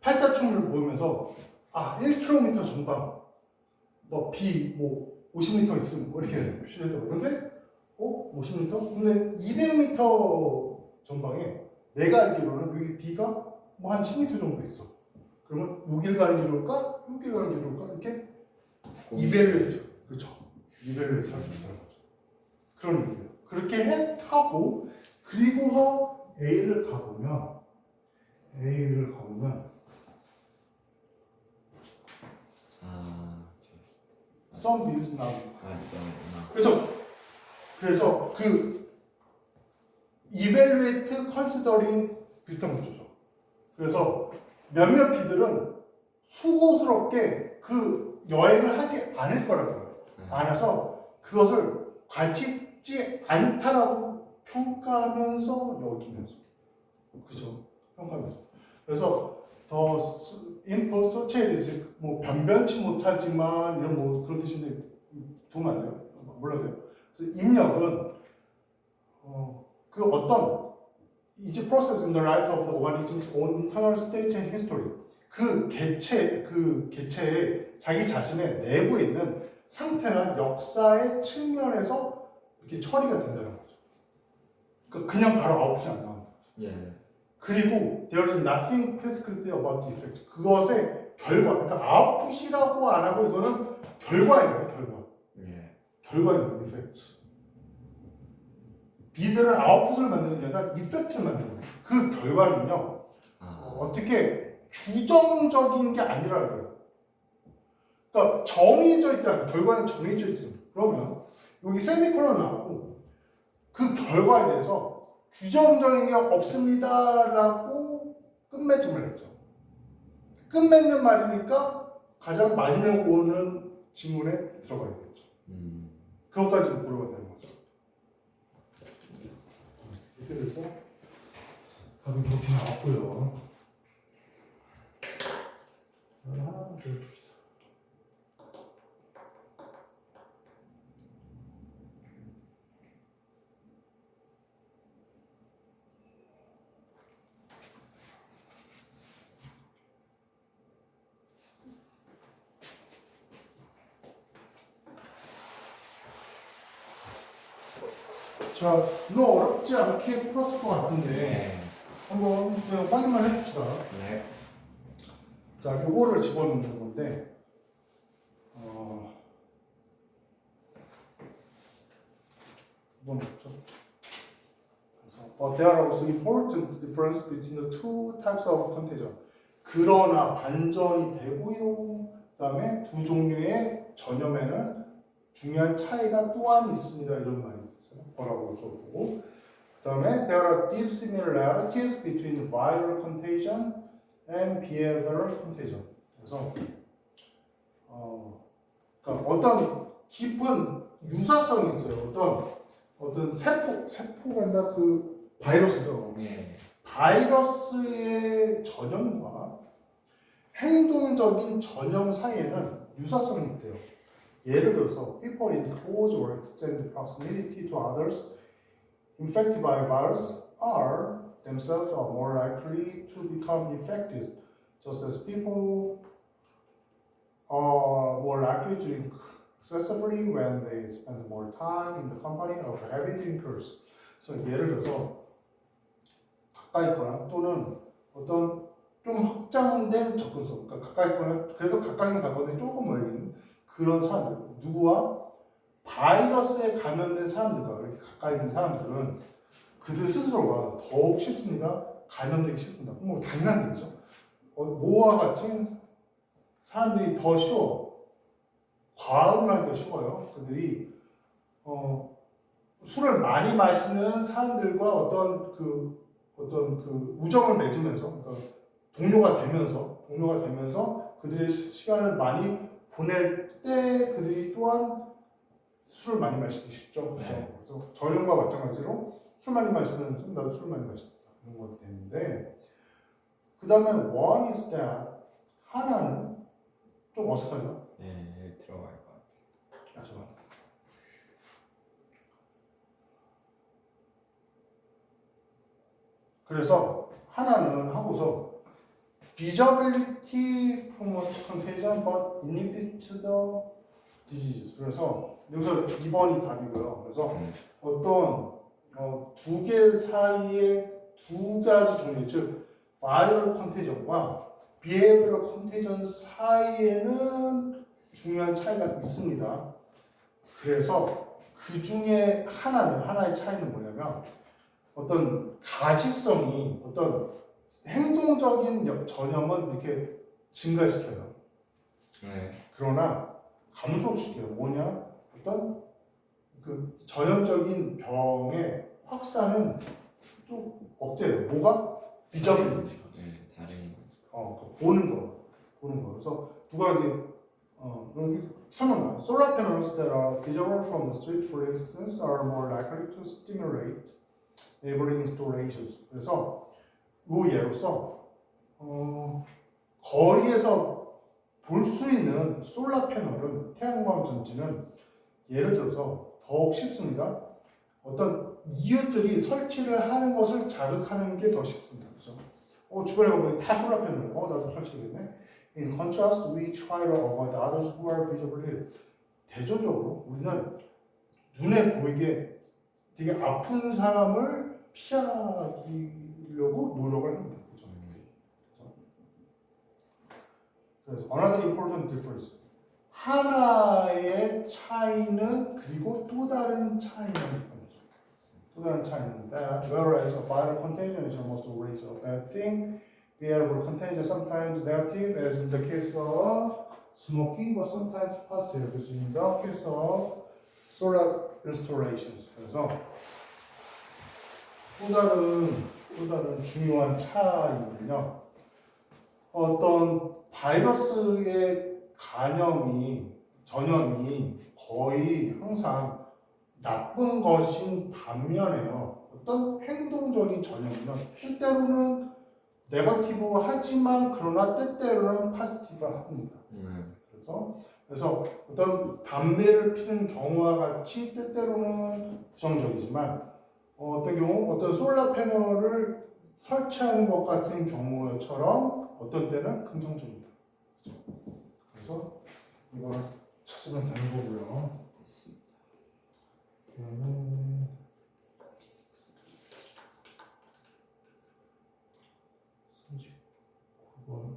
팔자춤을 보면서 1km 전방 B 50m 있으면 이렇게 표시를 해서 그런데 50m? 근데 200m 전방에 내가 알기로는 여기 B가 한 10m 정도 있어. 그러면 여길 가는 길일까? 여길 가는 길일까? 이렇게 이벨루에이트. 그렇죠. 이벨루에이트 할 수 있다는 거죠. 그런 얘기예요. 그렇게 하고 그리고서 A를 가보면 some is not. 그렇죠. 그래서 그 evaluate considering 비슷한 구조죠. 그래서 몇몇 비들은 수고스럽게 그 여행을 하지 않을 거라고요. 않아서 그것을 가치 있지 않다라고 평가하면서 여기면서 그죠? 평가하면서 그래서 더 인풋 소체에 대해서 변변치 못하지만 이런 그런 뜻인데 도움 안 돼요? 몰라도 돼요. 그래서 입력은 그 어떤 each process in the life of one is its own internal state and history. 그 개체의 자기 자신의 내부에 있는 상태나 역사의 측면에서 이렇게 처리가 된다는 거죠. 그러니까 그냥 바로 아웃풋이 안 나온다. 예. 그리고 there is nothing prescriptive about the effect. 그것의 결과, 그러니까 아웃풋이라고 안 하고 이거는 결과인 거예요, 결과. 예. 결과인 거예요, effect. 비들은 아웃풋을 만드는 게 아니라 이펙트를 만드는 거예요. 그 결과는요, 어떻게 규정적인 게 아니라는 거예요. 그러니까 정해져 있다. 결과는 정해져 있습니다. 그러면 여기 세미콜론 나오고 그 결과에 대해서 규정적인 게 없습니다라고 끝맺음을 했죠. 끝맺는 말이니까 가장 마지막에 오는 지문에 들어가야겠죠. 그것까지 물어봐야 되는 거죠. 이렇게 돼서 답이 그렇게 나왔고요. 하나 더 해봅시다. 자, 이거 어렵지 않게 풀었을 것 같은데 네. 한번 그냥 확인만 해봅시다. 네. 자, 요거를 집어넣는 건데 이건 뭐죠? 그래서 there are also important difference between the two types of contagion. 그러나 반전이 되고요. 그다음에 두 종류의 전염에는 중요한 차이가 또한 있습니다. 이런 말이 있어요. 뭐라고 써보고 그다음에 there are deep similarities between viral contagion and behavioral contagion. 그래서 그러니까 어떤 깊은 유사성이 있어요. 어떤 세포가 아니라 그 바이러스죠. 네. 바이러스의 전염과 행동적인 전염 사이에는 유사성이 있대요. 예를 들어서 people in close or extended proximity to others infected by virus are themselves are more likely to become infected, just as people are more likely to drink excessively when they spend more time in the company of heavy drinkers. 그래서 예를 들어서 가까이 있거나 또는 어떤 좀 확장된 접근성, 그러니까 가까이 있거나 그래도 가까이는 가까운데 조금 멀리 있는 그런 사람들, 누구와 바이러스에 감염된 사람들과 이렇게 가까이 있는 사람들은 그들 스스로가 더욱 쉽습니다. 감염되기 쉽습니다. 뭐 당연한 얘기죠. 뭐와 같이 사람들이 더 쉬워. 과음하기가 쉬워요. 그들이 술을 많이 마시는 사람들과 어떤 그 우정을 맺으면서, 그러니까 동료가 되면서 그들의 시간을 많이 보낼 때 그들이 또한 술을 많이 마시기 쉽죠. 그렇죠? 네. 그래서 저녁과 마찬가지로 술 많이 마시는 사람, 나도 술 많이 마신다. 이런 것도 되는데, 그 다음에 one is that 하나는 좀 어색하죠? 네, 들어갈 것 같아요. 그렇죠. 그래서 하나는 하고서 visibility promotes contagion but inhibits the disease. 그래서 여기서 2번이 답이고요. 그래서 어떤 두 개 사이에 두 가지 종류, 즉 viral contagion과 behavioral contagion 사이에는 중요한 차이가 있습니다. 그래서 그 중에 하나의 차이는 뭐냐면 어떤 가시성이 어떤 행동적인 전염은 이렇게 증가시켜요. 네. 그러나 감소시켜요. 뭐냐? 어떤 그 전염적인 병의 확산은 또 억제해요. 뭐가? 비저빌리티가. 네, 다른 거. 보는 거. 그래서 두 가지 여기 설명나. Solar panels that are visible from the street, for instance, are more likely to stimulate neighboring installations. 그래서 이 예로서 거리에서 볼 수 있는 솔라 패널은 태양광 전지는 예를 들어서 더욱 쉽습니다. 어떤 이웃들이 설치를 하는 것을 자극하는 게 더 쉽습니다. 그죠? 주변에 보면 다 솔라 패널, 나도 설치겠네. In contrast, we try to avoid others who are visibly. 대조적으로 우리는 눈에 보이게 되게 아픈 사람을 피하려고 노력을 합니다. 그죠? 그래서 another important difference. 하나의 차이는 그리고 또 다른 차이는 있죠. 또 다른 차이는 that whereas a viral contagion is almost always a bad thing, behavioral contagion is sometimes negative, as in the case of smoking, but sometimes positive, as in the case of solar installations. 그래서 또 다른 중요한 차이는요. 어떤 바이러스의 전염이 거의 항상 나쁜 것인 반면에요. 어떤 행동적인 전염은 때때로는 네거티브 하지만 그러나 때때로는 파지티브 합니다. 그래서 어떤 담배를 피는 경우와 같이 때때로는 부정적이지만 어떤 경우 어떤 솔라 패널을 설치하는 것 같은 경우처럼 어떤 때는 긍정적이다. 그래서 이거를 찾으면 되는 거고요. 됐습니다. 그다음에 39번.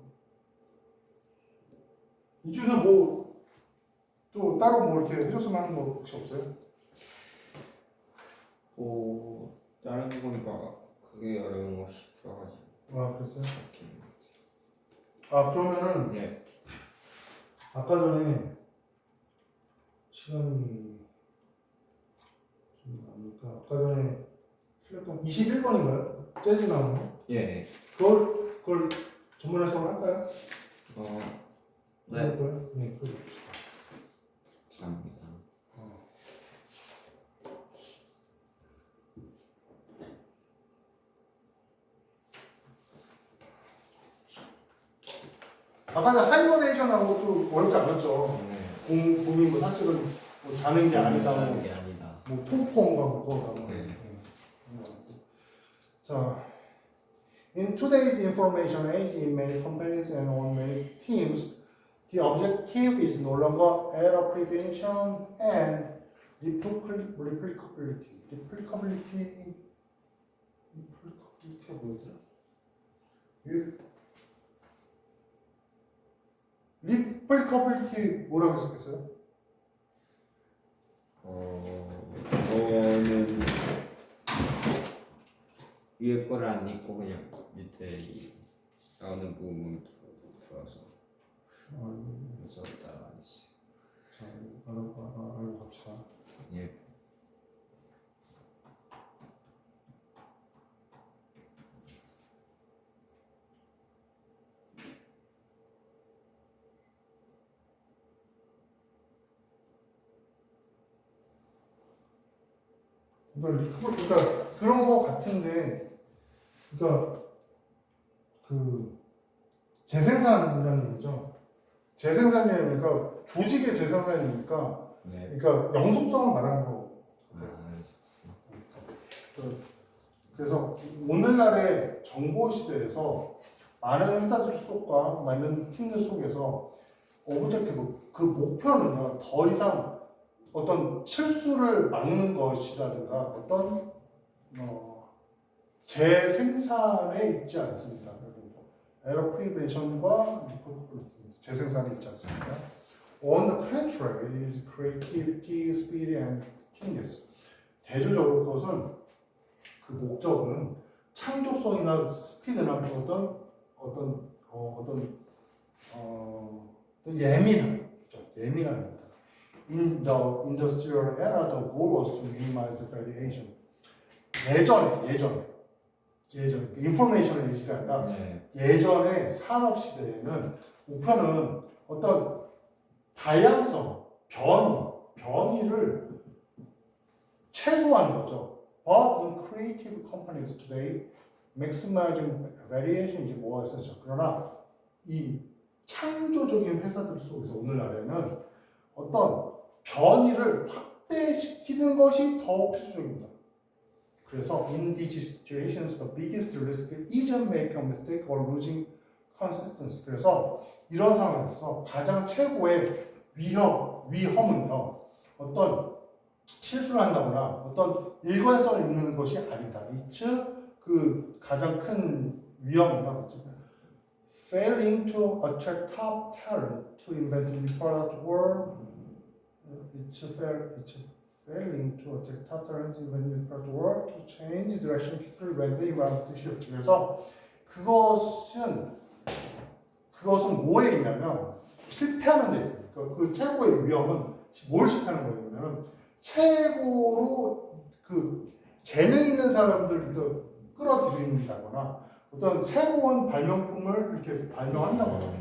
이 중에서 뭐 또 따로 뭐 이렇게 해줬으면 하는 거 혹시 없어요? 다른 거 보니까 그게 어려운 거 싶어가지고. 그랬어요? 이렇게 있는 것 같아요. 그러면은 네. 아까 전에 시간이 좀 남으니까 아까 전에 틀렸던 21번인가요? 재즈 나오는 거? 예. 그걸 전문 해석을 할까요? 네. 할까요? 네, 그걸 봅시다. 감사합니다. 아까 는 하이버네이션하고 또 어렵지 않았죠. 네. 곰이 뭐 사실은 뭐 자는 게 아니다, 하는 게 아니다. 뭐 통포인가 뭐 그거다. 네. 자, in today's information age, in many companies and on many teams, the objective is no longer error prevention and replicability. replicability가 뭐였더라? replicability 뭐라고 했었겠어요? 이거는 위에 거를 안 읽고 그냥 밑에 이 나오는 부분 풀어서 그래서 따라하겠어요. 자, 알고 갑시다. 예. 그러니까 그런 거 같은데, 그러니까 그 재생산이라는 얘기죠. 재생산이니까 조직의 재생산이니까, 네. 그러니까 영속성을 말하는 거. 그래서 오늘날의 정보 시대에서 많은 회사들 속과 많은 팀들 속에서 오브젝티브 그 목표는요 더 이상 어떤 실수를 막는 것이라든가 어떤 재생산에 있지 않습니다. 에러 프리벤션과 재생산에 있지 않습니다. On the contrary, creativity, speed, and keenness. 대조적으로 그것은 그 목적은 창조성이나 스피드나 예민함입니다. In the industrial era, the goal was to minimize the variation. 예전에 인포메이션 에이지가 아니라 네. 예전의 산업 시대에는 목표는 어떤 다양성, 변이를 최소화하는 거죠. But in creative companies today, maximizing variation is more essential. 그러나 이 창조적인 회사들 속에서 오늘날에는 어떤 변이를 확대시키는 것이 더 필수적입니다. 그래서 in these situations, the biggest risk isn't making a mistake or losing consistency. 그래서 이런 상황에서 가장 최고의 위험은요, 어떤 실수를 한다거나 어떤 일관성을 잃는 것이 아니다. 그 가장 큰 위험은요, failing to attract top talent to invent new product or failing to attract top talent to invent new product or to change direction quickly when they want to shift. 그래서 그것은 뭐에 있냐면 실패하는 데 있어요. 그 최고의 위험은 뭘 실패하는 거냐면 최고로 그 재능 있는 사람들 끌어들인다거나 어떤 새로운 발명품을 이렇게 발명한다거나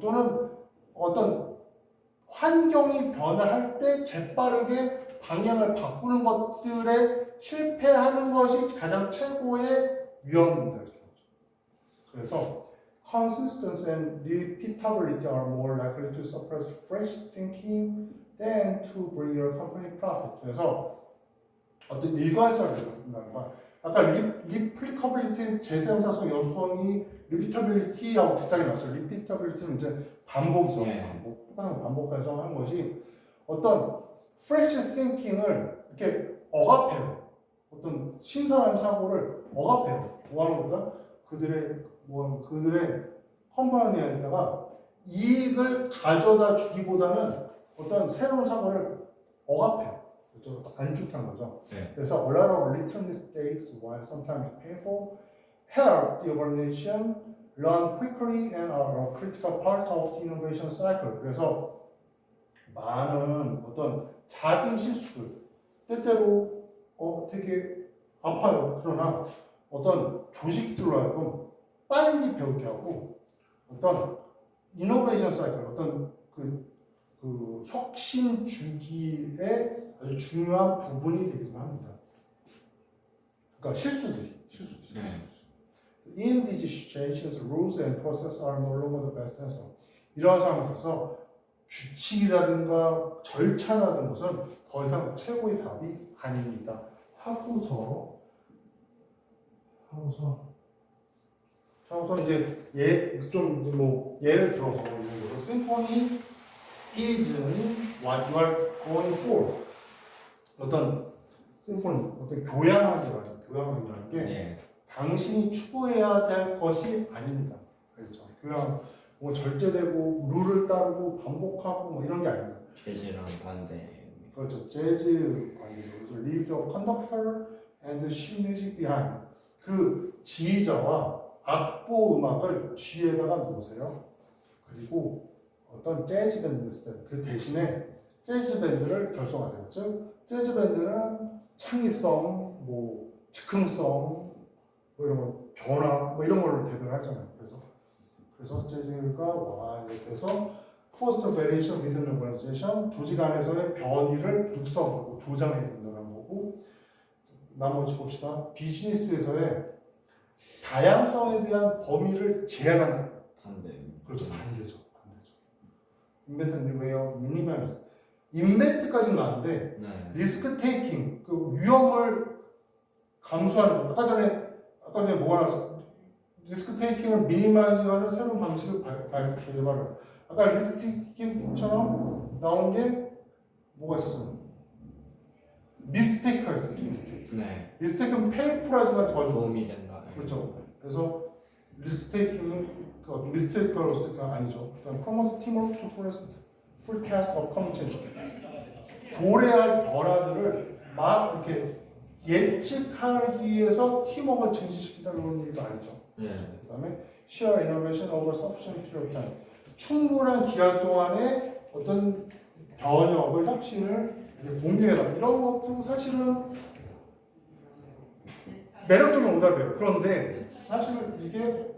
또는 어떤 환경이 변화할 때 재빠르게 방향을 바꾸는 것들에 실패하는 것이 가장 최고의 위험입니다. 그래서 consistency and repeatability are more likely to suppress fresh thinking than to bring your company profit. 그래서 어떤 일관성이라든가 아까 replicability 재생산성 연속성이 repeatability하고 비슷하게 나왔어요. repeatability는 이제 반복이죠. 네. 똑같은 거 반복해서 하는 것이 어떤 fresh thinking을 이렇게 억압해요. 어떤 신선한 사고를 억압해요. 뭐 하는 겁니까? 그들의 컴퍼니에다가 이익을 가져다 주기보다는 어떤 새로운 사고를 억압해요. 그렇죠? 안 좋다는 거죠. 네. 그래서 a lot of little mistakes, while sometimes painful, help the organization learn quickly and are a critical part of the innovation cycle. 그래서 많은 어떤 작은 실수들, 때때로 되게 아파요. 그러나 어떤 조직들로 하여금 빨리 배우게 하고 어떤 이노베이션 사이클, 어떤 그 혁신 주기의 아주 중요한 부분이 되기도 합니다. 그러니까 실수들이. In these situations, rules and process are no longer the best answer. 이러한 상황에서 규칙이라든가 절차라는 것은 더 이상 최고의 답이 아닙니다. 하고서 이제 예를 들어서 symphony isn't what you are going for. 어떤 심포니, 어떤 교양악이라는 게 네. 당신이 추구해야 될 것이 아닙니다. 그렇죠. 교양 뭐 절제되고 룰을 따르고 반복하고 뭐 이런 게 아닙니다. 재즈랑 반대. 그렇죠. 재즈 관계로 leave the conductor and sheet music behind. 그 지휘자와 악보 음악을 뒤에다가 놓으세요. 그리고 어떤 재즈 밴드 있을 때 그 대신에 재즈 밴드를 결성하세요. 즉 재즈 밴드는 창의성, 뭐 즉흥성, 뭐 이런 거 변화, 뭐 이런 걸로 대변을 하잖아요. 그래서 재즈가 와야 돼서 foster variation within the organization, 조직 안에서의 변이를 육성하고 조장해야 된다는 거고, 나머지 봅시다. 비즈니스에서의 다양성에 대한 범위를 제한한다. 반대. 그렇죠. 반대죠. 인벤트 뉴웨어 미니멀. 인벤트까지는 나는데 네. 리스크 테이킹, 그 위험을 감수하는 거. 아까 전에 뭐가 나왔어? 리스크 테이킹을 미니마이즈하는 새로운 방식을 개발을. 아까 리스크 테이킹처럼 나온 게 뭐가 있었어? 미스테이크가 있어요. 미스테이크. 네. 미스테이크는 페이프라지만 도와주고. 도움이 된다. 네. 그렇죠. 그래서 리스크 테이킹은 미스테이크가 아니죠. promote teamwork to forecast upcoming change. 도래할 변화들을 막 이렇게 예측하기 위해서 팀워크를 증진시킨다는 일도 아니죠. 네. 그다음에 share innovation over sufficient period of time. 충분한 기간 동안에 어떤 변혁을 혁신을 공유해라. 이런 것도 사실은 매력적인 오답이에요. 그런데 사실은 이게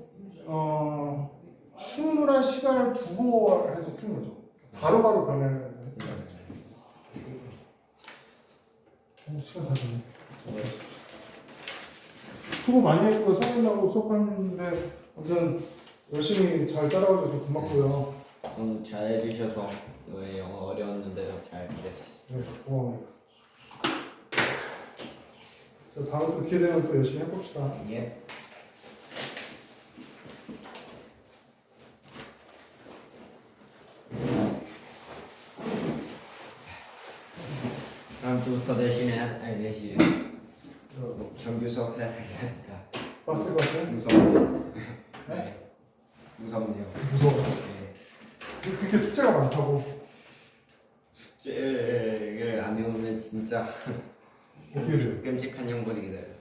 충분한 시간을 두고 해서 틀린 거죠. 바로바로 변해야 돼. 시간 다 됐네. 수고 많이 했고 선생님하고 수업하는데 아무튼 열심히 잘 따라와줘서 고맙고요. 너무 잘해주셔서 왜 영어 어려웠는데도 잘 이해했어요. 네, 고마워요. 자, 다음 또 기회 되면 또 열심히 해봅시다. 예. 다음 주부터 내신 정규 수업 해야 되니까 봤을 것 같아요? 무섭네요. 네. 무섭네요. 무서워. 네. 그렇게 숙제가 많다고. 숙제를 안 해오면 진짜 어떻게 돼요? 끔찍한 형벌이 기다려서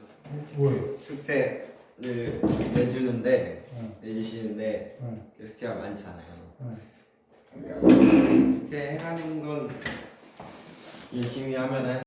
뭐예요? 숙제를 내주시는데 네. 그 숙제가 많잖아요. 네. 그러니까 숙제 해가는 건 열심히 하면